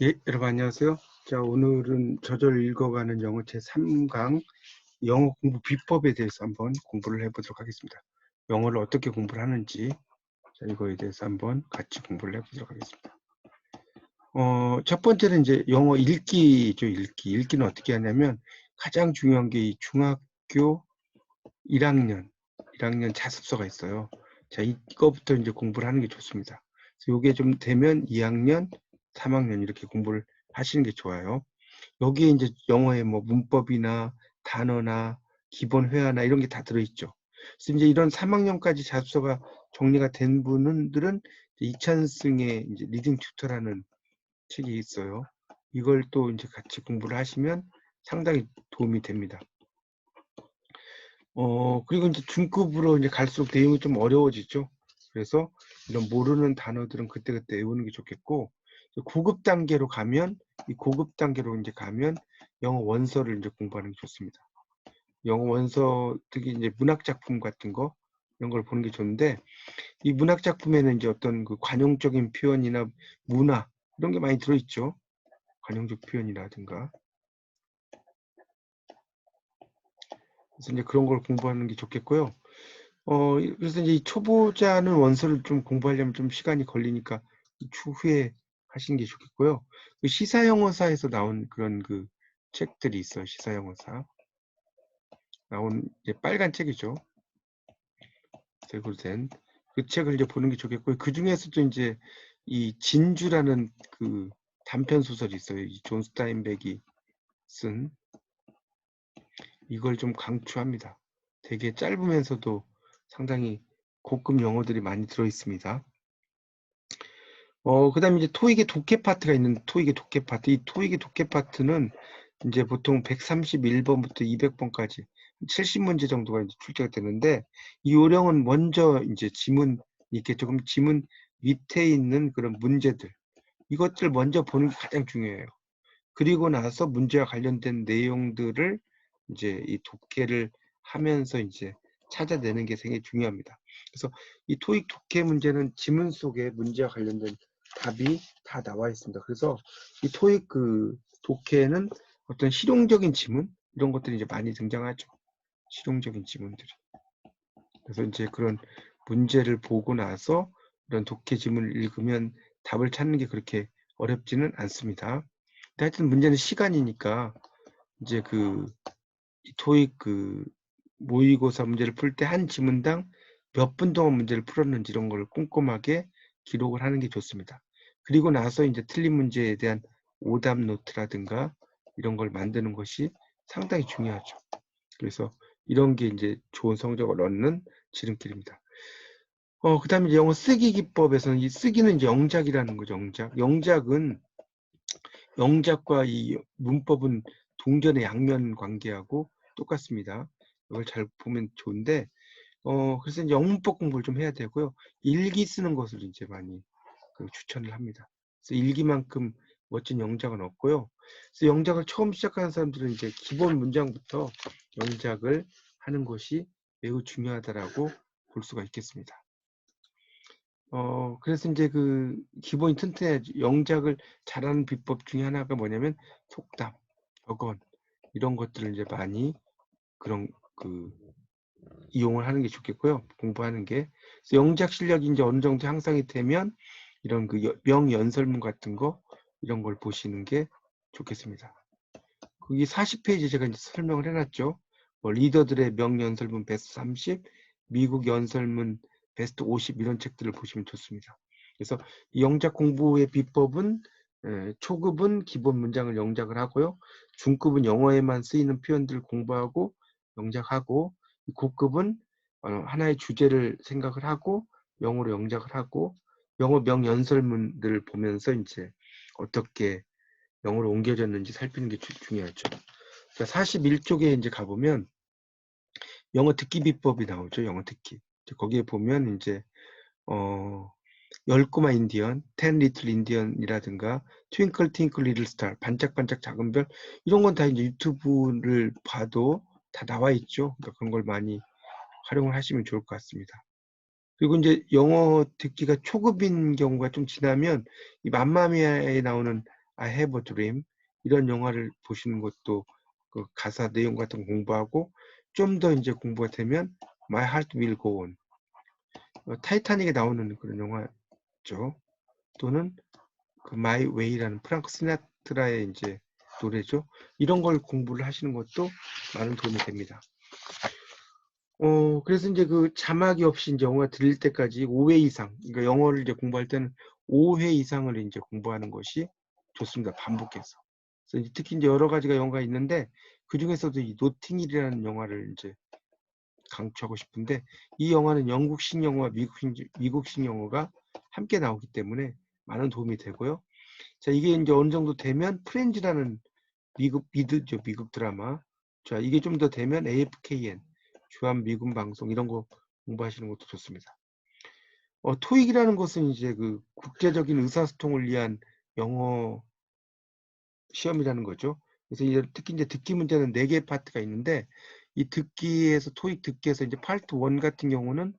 예, 여러분 안녕하세요. 자, 오늘은 저절 읽어가는 영어 제3강 영어 공부 비법에 대해서 한번 공부를 해보도록 하겠습니다. 영어를 어떻게 공부를 하는지, 자, 이거에 대해서 한번 같이 공부를 해보도록 하겠습니다. 첫 번째는 이제 영어 읽기죠, 읽기. 읽기는 어떻게 하냐면 가장 중요한 게 이 중학교 1학년 자습서가 있어요. 자, 이거부터 이제 공부를 하는 게 좋습니다. 그래서 이게 좀 되면 2학년, 3학년 이렇게 공부를 하시는 게 좋아요. 여기에 이제 영어의 뭐 문법이나 단어나 기본 회화나 이런 게 다 들어있죠. 그래서 이제 이런 3학년까지 자습서가 정리가 된 분들은 이찬승의 이제 리딩 튜터라는 책이 있어요. 이걸 또 이제 같이 공부를 하시면 상당히 도움이 됩니다. 그리고 이제 중급으로 이제 갈수록 내용이 좀 어려워지죠. 그래서 이런 모르는 단어들은 그때그때 외우는 게 좋겠고, 고급 단계로 가면, 이 고급 단계로 이제 가면 영어 원서를 이제 공부하는 게 좋습니다. 영어 원서, 특히 이제 문학 작품 같은 거, 이런 걸 보는 게 좋은데, 이 문학 작품에는 이제 어떤 그 관용적인 표현이나 문화, 이런 게 많이 들어있죠. 관용적 표현이라든가. 그래서 이제 그런 걸 공부하는 게 좋겠고요. 그래서 이제 이 초보자는 원서를 좀 공부하려면 좀 시간이 걸리니까 추후에 하시는 게 좋겠고요. 그 시사영어사에서 나온 그런 그 책들이 있어요. 시사영어사. 나온 이제 빨간 책이죠. 색으로 된. 그 책을 이제 보는 게 좋겠고요. 그 중에서도 이제 이 진주라는 그 단편 소설이 있어요. 이 존 스타인백이 쓴 이걸 좀 강추합니다. 되게 짧으면서도 상당히 고급 영어들이 많이 들어 있습니다. 그다음에 이제 토익의 독해 파트가 있는데 토익의 독해 파트. 이 토익의 독해 파트는 이제 보통 131번부터 200번까지 70문제 정도가 이제 출제가 되는데 이 요령은 먼저 이제 지문 있겠죠. 그럼 지문 밑에 있는 그런 문제들 이것들 먼저 보는 게 가장 중요해요. 그리고 나서 문제와 관련된 내용들을 이제 이 독해를 하면서 이제 찾아내는 게 굉장히 중요합니다. 그래서 이 토익 독해 문제는 지문 속에 문제와 관련된 답이 다 나와 있습니다. 그래서 이 토익 그 독해는 어떤 실용적인 지문 이런 것들이 이제 많이 등장하죠. 실용적인 지문들이. 그래서 이제 그런 문제를 보고 나서 이런 독해 지문을 읽으면 답을 찾는 게 그렇게 어렵지는 않습니다. 하여튼 문제는 시간이니까 이제 그 토익 그 모의고사 문제를 풀 때 한 지문당 몇 분 동안 문제를 풀었는지 이런 걸 꼼꼼하게 기록을 하는 게 좋습니다. 그리고 나서 이제 틀린 문제에 대한 오답 노트라든가 이런 걸 만드는 것이 상당히 중요하죠. 그래서 이런 게 이제 좋은 성적을 얻는 지름길입니다. 그다음에 영어 쓰기 기법에서는 이 쓰기는 이제 영작이라는 거죠. 영작은 영작과 이 문법은 동전의 양면 관계하고 똑같습니다. 이걸 잘 보면 좋은데, 그래서 이제 영문법 공부를 좀 해야 되고요. 일기 쓰는 것을 이제 많이 추천을 합니다. 그래서 일기만큼 멋진 영작은 없고요. 그래서 영작을 처음 시작하는 사람들은 이제 기본 문장부터 영작을 하는 것이 매우 중요하다라고 볼 수가 있겠습니다. 그래서 이제 그 기본이 튼튼해야지. 영작을 잘하는 비법 중에 하나가 뭐냐면 속담, 격언 이런 것들을 이제 많이 그런 그 이용을 하는 게 좋겠고요. 공부하는 게. 그래서 영작 실력이 이제 어느 정도 향상이 되면 이런 그 명연설문 같은 거 이런 걸 보시는 게 좋겠습니다. 거기 40페이지 제가 이제 설명을 해놨죠. 뭐 리더들의 명연설문 베스트 30, 미국 연설문 베스트 50 이런 책들을 보시면 좋습니다. 그래서 이 영작 공부의 비법은 초급은 기본 문장을 영작을 하고요. 중급은 영어에만 쓰이는 표현들을 공부하고 영작하고 고급은 하나의 주제를 생각을 하고 영어로 영작을 하고 영어 명연설문들을 보면서 이제 어떻게 영어로 옮겨졌는지 살피는 게 중요하죠. 그러니까 41쪽에 이제 가보면 영어 듣기 비법이 나오죠. 영어 듣기. 거기에 보면 이제 10꼬마 인디언, 10 리틀 인디언이라든가 트윙클 트윙클 리틀 스타, 반짝반짝 작은 별 이런 건 다 이제 유튜브를 봐도 다 나와 있죠. 그러니까 그런 걸 많이 활용을 하시면 좋을 것 같습니다. 그리고 이제 영어 듣기가 초급인 경우가 좀 지나면 이 맘마미아에 나오는 I Have a Dream 이런 영화를 보시는 것도 그 가사 내용 같은 거 공부하고 좀 더 이제 공부가 되면 My Heart Will Go On 타이타닉에 나오는 그런 영화죠. 또는 그 My Way라는 프랑크 시나트라의 이제 노래죠. 이런 걸 공부를 하시는 것도 많은 도움이 됩니다. 그래서 이제 그 자막이 없이 이제 영화 들릴 때까지 5회 이상, 그러니까 영어를 이제 공부할 때는 5회 이상을 이제 공부하는 것이 좋습니다. 반복해서. 그래서 이제 특히 이제 여러 가지가 영화가 있는데 그 중에서도 이 노팅힐이라는 영화를 이제 강추하고 싶은데 이 영화는 영국식 영화와 미국식 영화가 함께 나오기 때문에 많은 도움이 되고요. 자, 이게 이제 어느 정도 되면 프렌즈라는 미국 드라마. 자, 이게 좀 더 되면 AFKN, 주한미군 방송 이런 거 공부하시는 것도 좋습니다. 토익이라는 것은 이제 그 국제적인 의사소통을 위한 영어 시험이라는 거죠. 그래서 이제 특히 이제 듣기 문제는 4개 파트가 있는데 이 듣기에서 토익 듣기에서 이제 파트 1 같은 경우는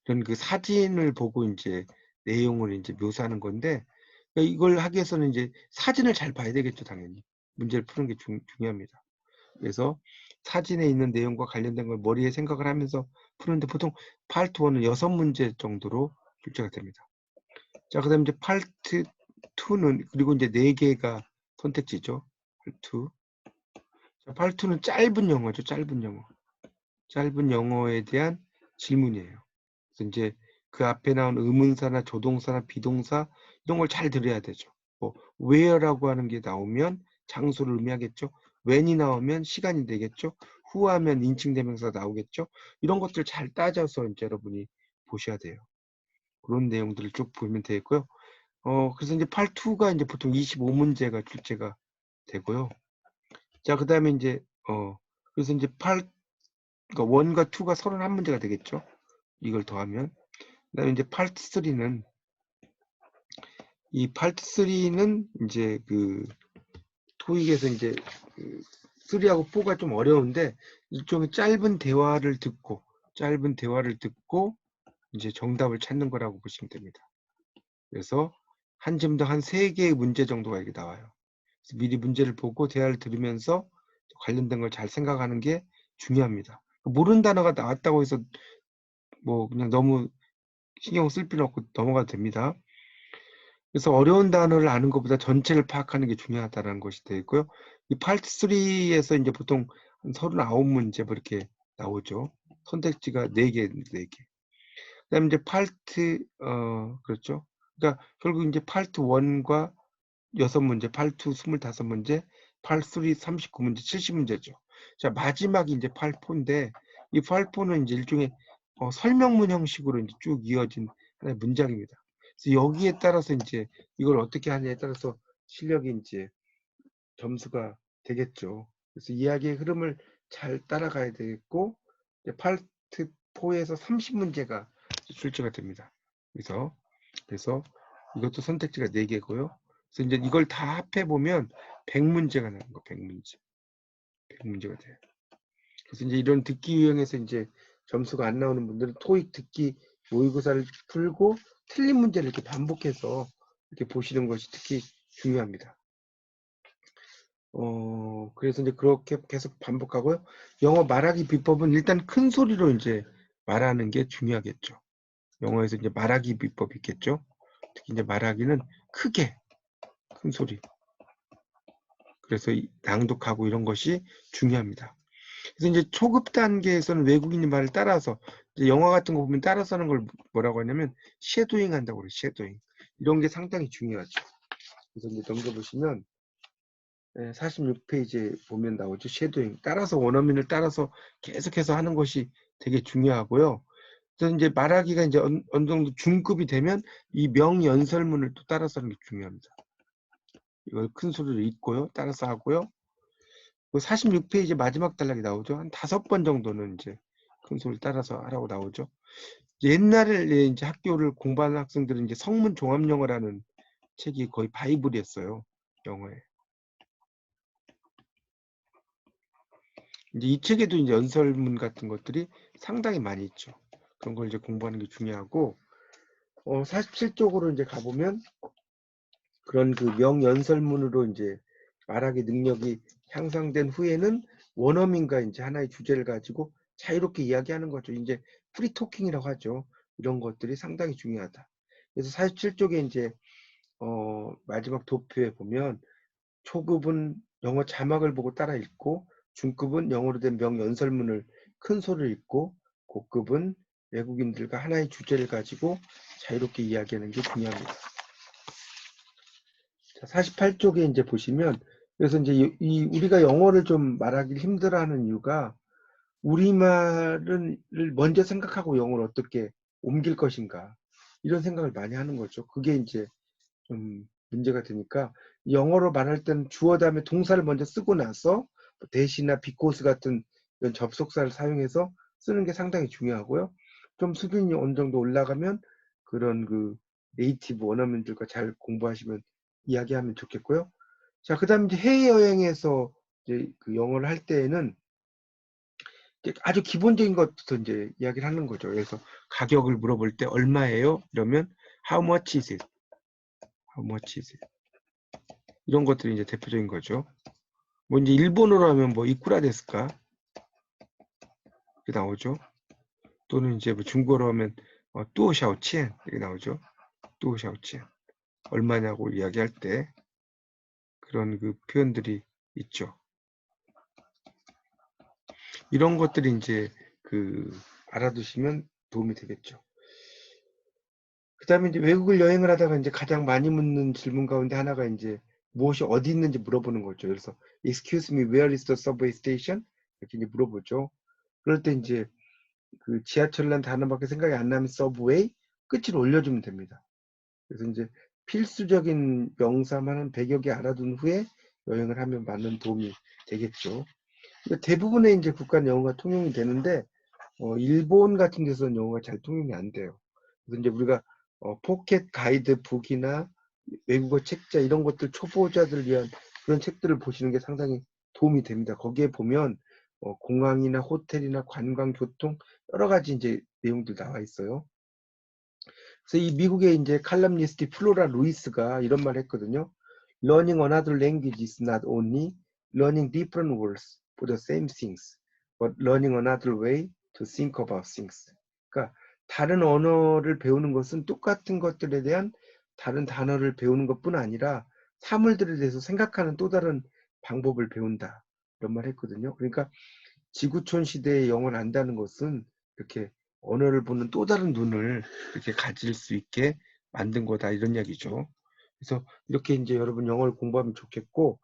이런 그 사진을 보고 이제 내용을 이제 묘사하는 건데 그러니까 이걸 하기 위해서는 이제 사진을 잘 봐야 되겠죠, 당연히. 문제를 푸는 게 중요합니다. 그래서 사진에 있는 내용과 관련된 걸 머리에 생각을 하면서 푸는데 보통 파트 1은 6문제 정도로 출제가 됩니다. 자, 그 다음에 이제 파트 2는 그리고 이제 4개가 선택지죠. 파트 2. 자, 파트 2는 짧은 영어죠. 짧은 영어. 짧은 영어에 대한 질문이에요. 그래서 이제 그 앞에 나온 의문사나 조동사나 비동사 이런 걸 잘 들어야 되죠. 뭐 where라고 하는 게 나오면 장소를 의미하겠죠. when이 나오면 시간이 되겠죠. who 하면 인칭대명사 나오겠죠. 이런 것들 잘 따져서 이제 여러분이 보셔야 돼요. 그런 내용들을 쭉 보면 되겠고요. 그래서 이제 파트 2가 이제 보통 25문제가 출제가 되고요. 자, 그 다음에 이제 그래서 이제 그러니까 1과 2가 31문제가 되겠죠. 이걸 더하면. 그다음에 이제 파트 3는 이 파트 3는 이제 그 토익에서 이제 그 3하고 4가 좀 어려운데 일종의 짧은 대화를 듣고 이제 정답을 찾는 거라고 보시면 됩니다. 그래서 한 점당 한 3개의 문제 정도가 이렇게 나와요. 그래서 미리 문제를 보고 대화를 들으면서 관련된 걸 잘 생각하는 게 중요합니다. 모르는 단어가 나왔다고 해서 뭐 그냥 너무 신경 쓸 필요 없고 넘어가도 됩니다. 그래서 어려운 단어를 아는 것보다 전체를 파악하는 게 중요하다는 것이 되어 있고요. 이 파트 3에서 이제 보통 한 39문제 뭐 이렇게 나오죠. 선택지가 4개, 4개. 그다음에 이제 그렇죠. 그러니까 결국 이제 파트 1과 6문제, 파트 2 25문제, 파트 3 39문제, 70문제죠. 자, 마지막이 이제 파트 4인데 이 파트 4는 이제 일종의 설명문 형식으로 이제 쭉 이어진 하나의 문장입니다. 그래서 여기에 따라서 이제 이걸 어떻게 하냐에 따라서 실력이 이제 점수가 되겠죠. 그래서 이야기의 흐름을 잘 따라가야 되겠고 파트 4에서 30문제가 출제가 됩니다. 그래서 이것도 선택지가 4개고요. 그래서 이제 이걸 다 합해 보면 100문제가 나는 거, 100문제. 100문제가 돼요. 그래서 이제 이런 듣기 유형에서 이제 점수가 안 나오는 분들은 토익 듣기 모의고사를 풀고 틀린 문제를 이렇게 반복해서 이렇게 보시는 것이 특히 중요합니다. 그래서 이제 그렇게 계속 반복하고요. 영어 말하기 비법은 일단 큰 소리로 이제 말하는 게 중요하겠죠. 영어에서 이제 말하기 비법이 있겠죠. 특히 이제 말하기는 크게, 큰 소리. 그래서 낭독하고 이런 것이 중요합니다. 그래서 이제 초급 단계에서는 외국인의 말을 따라서 이제 영화 같은 거 보면 따라서 하는 걸 뭐라고 하냐면 쉐도잉 한다고 그래요. 쉐도잉. 이런 게 상당히 중요하죠. 그래서 이제 넘겨보시면 46페이지에 보면 나오죠. 쉐도잉. 따라서 원어민을 따라서 계속해서 하는 것이 되게 중요하고요. 그래서 이제 말하기가 이제 어느 정도 중급이 되면 이 명연설문을 또 따라서 하는 게 중요합니다. 이걸 큰 소리로 읽고요. 따라서 하고요. 46페이지 마지막 단락이 나오죠. 한 5번 정도는 이제 큰 소리 따라서 하라고 나오죠. 옛날에 이제 학교를 공부하는 학생들은 이제 성문 종합 영어라는 책이 거의 바이블이었어요. 영어에. 이제 이 책에도 이제 연설문 같은 것들이 상당히 많이 있죠. 그런 걸 이제 공부하는 게 중요하고, 사실 실적으로 이제 가보면 그런 그 명연설문으로 이제 말하기 능력이 향상된 후에는 원어민과 이제 하나의 주제를 가지고 자유롭게 이야기하는 거죠. 이제 프리토킹이라고 하죠. 이런 것들이 상당히 중요하다. 그래서 47쪽에 이제 마지막 도표에 보면 초급은 영어 자막을 보고 따라 읽고, 중급은 영어로 된 명연설문을 큰 소리를 읽고, 고급은 외국인들과 하나의 주제를 가지고 자유롭게 이야기하는 게 중요합니다. 자, 48쪽에 이제 보시면, 그래서 이제 우리가 영어를 좀 말하기 힘들어하는 이유가 우리말을 먼저 생각하고 영어를 어떻게 옮길 것인가, 이런 생각을 많이 하는 거죠. 그게 이제 좀 문제가 되니까 영어로 말할 때는 주어 다음에 동사를 먼저 쓰고 나서 대시나 because 같은 이런 접속사를 사용해서 쓰는 게 상당히 중요하고요. 좀 수준이 어느 정도 올라가면 그런 그 네이티브 원어민들과 잘 공부하시면 이야기하면 좋겠고요. 자, 그다음에 이제 해외여행에서 이제 그 영어를 할 때에는 아주 기본적인 것부터 이제 이야기를 하는 거죠. 그래서 가격을 물어볼 때 얼마예요? 이러면 how much is it? How much is it? 이런 것들이 이제 대표적인 거죠. 뭐 이제 일본어로 하면 뭐 이쿠라 데스까? 이렇게 나오죠. 또는 이제 뭐 중국어로 하면 뚜오샤오치엔 이렇게 나오죠. 뚜오샤오치엔 얼마냐고 이야기할 때 그런 그 표현들이 있죠. 이런 것들이 이제 그 알아두시면 도움이 되겠죠. 그 다음에 이제 외국을 여행을 하다가 이제 가장 많이 묻는 질문 가운데 하나가 이제 무엇이 어디 있는지 물어보는 거죠. 그래서 Excuse me, where is the subway station? 이렇게 이제 물어보죠. 그럴 때 이제 그 지하철이라는 단어밖에 생각이 안 나면 서브웨이 끝을 올려주면 됩니다. 그래서 이제 필수적인 명사만 한 100여 개 알아둔 후에 여행을 하면 많은 도움이 되겠죠. 대부분의 이제 국가는 영어가 통용이 되는데 일본 같은 데서는 영어가 잘 통용이 안 돼요. 그래서 이제 우리가 포켓 가이드북이나 외국어 책자 이런 것들 초보자들 위한 그런 책들을 보시는 게 상당히 도움이 됩니다. 거기에 보면 공항이나 호텔이나 관광, 교통 여러 가지 이제 내용들 나와 있어요. 그래서 이 미국의 이제 칼럼니스트 플로라 루이스가 이런 말 했거든요. Learning another language is not only learning different words for the same things, but learning another way to think about things. 그러니까 다른 언어를 배우는 것은 똑같은 것들에 대한 다른 단어를 배우는 것뿐 아니라 사물들에 대해서 생각하는 또 다른 방법을 배운다. 이런 말 했거든요. 그러니까 지구촌 시대에 영어를 안다는 것은 이렇게 언어를 보는 또 다른 눈을 이렇게 가질 수 있게 만든 거다, 이런 이야기죠. 그래서 이렇게 이제 여러분 영어를 공부하면 좋겠고,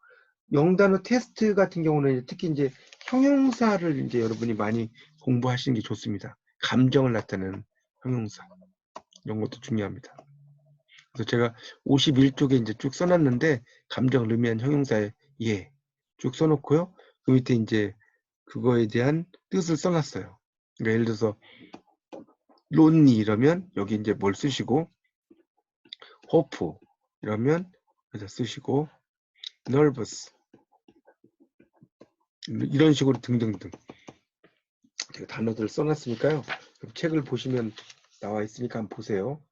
영단어 테스트 같은 경우는 특히 이제 형용사를 이제 여러분이 많이 공부하시는 게 좋습니다. 감정을 나타내는 형용사, 이런 것도 중요합니다. 그래서 제가 51쪽에 이제 쭉 써놨는데, 감정을 의미한 형용사에 예 쭉 써놓고요. 그 밑에 이제 그거에 대한 뜻을 써놨어요. 그러니까 예를 들어서 lonely 이러면 여기 이제 뭘 쓰시고, hope 이러면 여기다 쓰시고, nervous 이런 식으로 등등등 제가 단어들을 써놨으니까요. 책을 보시면 나와 있으니까 한번 보세요.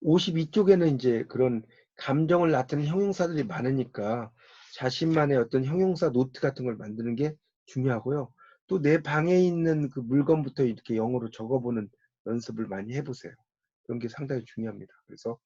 52쪽에는 이제 그런 감정을 나타내는 형용사들이 많으니까 자신만의 어떤 형용사 노트 같은 걸 만드는 게 중요하고요. 또 내 방에 있는 그 물건부터 이렇게 영어로 적어보는 연습을 많이 해보세요. 그런 게 상당히 중요합니다. 그래서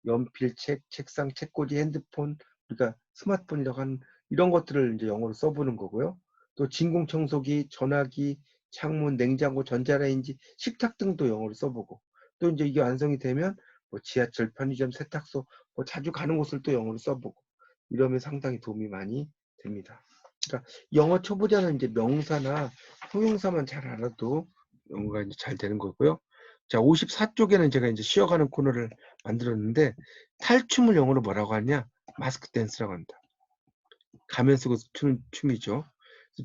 연필, 책, 책상, 책꽂이, 핸드폰, 우리가 스마트폰이라고 하는 이런 것들을 이제 영어로 써보는 거고요. 또 진공청소기, 전화기, 창문, 냉장고, 전자레인지, 식탁 등도 영어로 써보고, 또 이제 이게 완성이 되면 뭐 지하철, 편의점, 세탁소, 뭐 자주 가는 곳을 또 영어로 써보고, 이러면 상당히 도움이 많이 됩니다. 그러니까 영어 초보자는 이제 명사나 형용사만 잘 알아도 영어가 이제 잘 되는 거고요. 자, 54쪽에는 제가 이제 쉬어가는 코너를 만들었는데, 탈춤을 영어로 뭐라고 하냐? 마스크 댄스라고 합니다. 가면 쓰고 추는 춤이죠.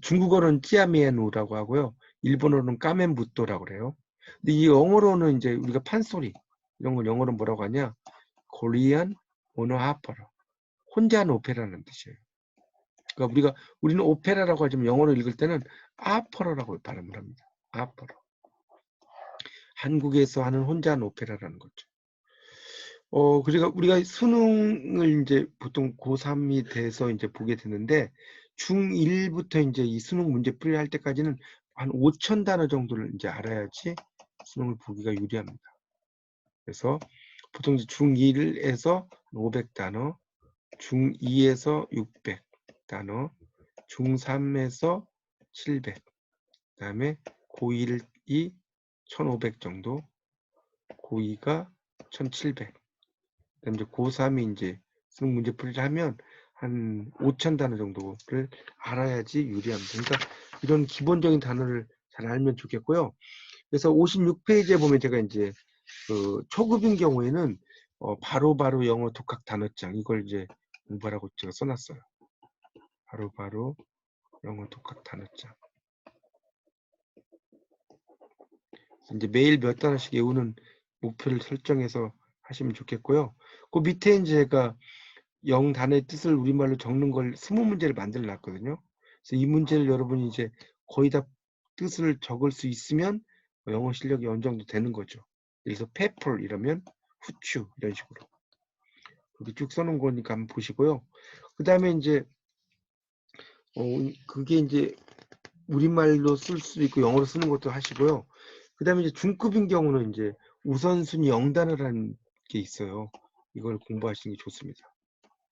중국어로는 찌아미에누라고 하고요. 일본어로는 까멘부토라고 그래요. 근데 이 영어로는 이제 우리가 판소리 이런 걸 영어로 뭐라고 하냐? 코리안 오너 하퍼러. 혼자 하는 오페라라는 뜻이에요. 그러니까 우리는 오페라라고 하지만 영어로 읽을 때는 아퍼러라고 발음을 합니다. 아퍼러. 한국에서 하는 혼자 하는 오페라라는 거죠. 그러니까 우리가 수능을 이제 보통 고3이 돼서 이제 보게 되는데, 중1부터 이제 이 수능 문제 풀이 할 때까지는 한 5천 단어 정도를 이제 알아야지 수능을 보기가 유리합니다. 그래서 보통 이제 중1에서 500단어, 중2에서 600단어, 중3에서 700, 그다음에 고1이 1500 정도, 고2가 1700, 그다음에 이제 고3이 이제 수능 문제 풀이를 하면 한 5천 단어 정도를 알아야지 유리합니다. 그러니까 이런 기본적인 단어를 잘 알면 좋겠고요. 그래서 56페이지에 보면 제가 이제 그 초급인 경우에는 바로바로 영어 독학 단어장 이걸 이제 공부하라고 제가 써놨어요. 바로바로 영어 독학 단어장. 이제 매일 몇 단어씩 외우는 목표를 설정해서 하시면 좋겠고요. 그 밑에 이제 제가 영단어의 뜻을 우리말로 적는 걸 20문제를 만들어 놨거든요. 그래서 이 문제를 여러분이 이제 거의 다 뜻을 적을 수 있으면 영어 실력이 어느 정도 되는 거죠. 그래서 pepper 이러면 후추 이런 식으로 그렇게 쭉 써놓은 거니까 한번 보시고요. 그 다음에 이제 그게 이제 우리말로 쓸 수도 있고 영어로 쓰는 것도 하시고요. 그 다음에 이제 중급인 경우는 이제 우선순위 영단어라는 게 있어요. 이걸 공부하시는 게 좋습니다.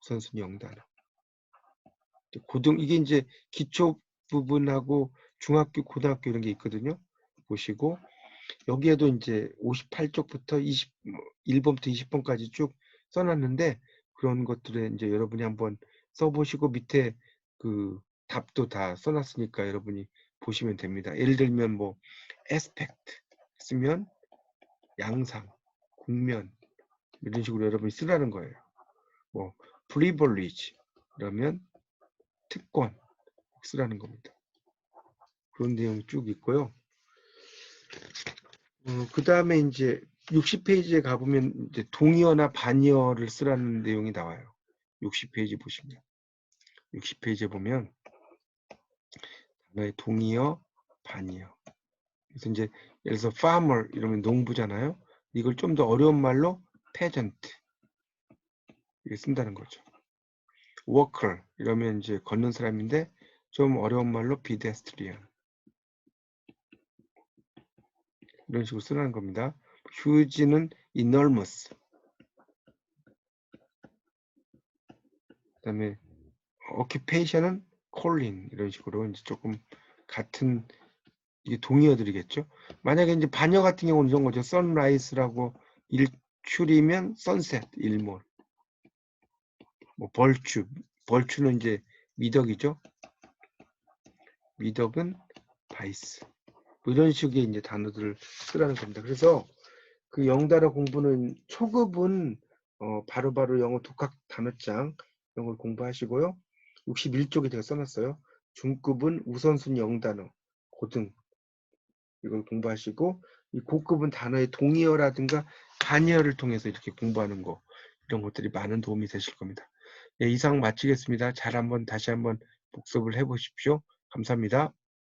우선순위 영단어. 이게 이제 기초 부분하고 중학교, 고등학교 이런 게 있거든요. 보시고 여기에도 이제 58쪽부터 1번부터 20번까지 쭉 써놨는데 그런 것들에 이제 여러분이 한번 써보시고 밑에 그 답도 다 써놨으니까 여러분이 보시면 됩니다. 예를 들면 뭐 aspect 쓰면 양상, 국면 이런 식으로 여러분이 쓰라는 거예요. 뭐 privilege 그러면 특권 쓰라는 겁니다. 그런 내용이 쭉 있고요. 그 다음에 이제 60페이지에 가보면 이제 동의어나 반의어를 쓰라는 내용이 나와요. 60페이지 보시면. 60페이지에 보면 단어의 동의어, 반의어. 그래서 이제 예를 들어서 farmer 이러면 농부잖아요. 이걸 좀 더 어려운 말로 peasant 이렇게 쓴다는 거죠. worker 이러면 이제 걷는 사람인데 좀 어려운 말로 pedestrian 이런 식으로 쓰라는 겁니다. huge는 enormous 그다음에 occupation은 calling 이런 식으로 이제 조금 같은 이게 동의어들이겠죠. 만약에 이제 반여 같은 경우는 이런 거죠. sunrise라고 일출이면 sunset 일몰. 뭐 벌추는 이제 미덕이죠. 미덕은 바이스. 뭐 이런 식의 이제 단어들을 쓰라는 겁니다. 그래서 그 영단어 공부는 초급은 바로바로 영어 독학 단어장 이런 걸 공부하시고요. 61쪽에 제가 써놨어요. 중급은 우선순위 영단어, 고등 이걸 공부하시고 이 고급은 단어의 동의어라든가 반의어를 통해서 이렇게 공부하는 거 이런 것들이 많은 도움이 되실 겁니다. 네, 이상 마치겠습니다. 다시 한번 복습을 해보십시오. 감사합니다.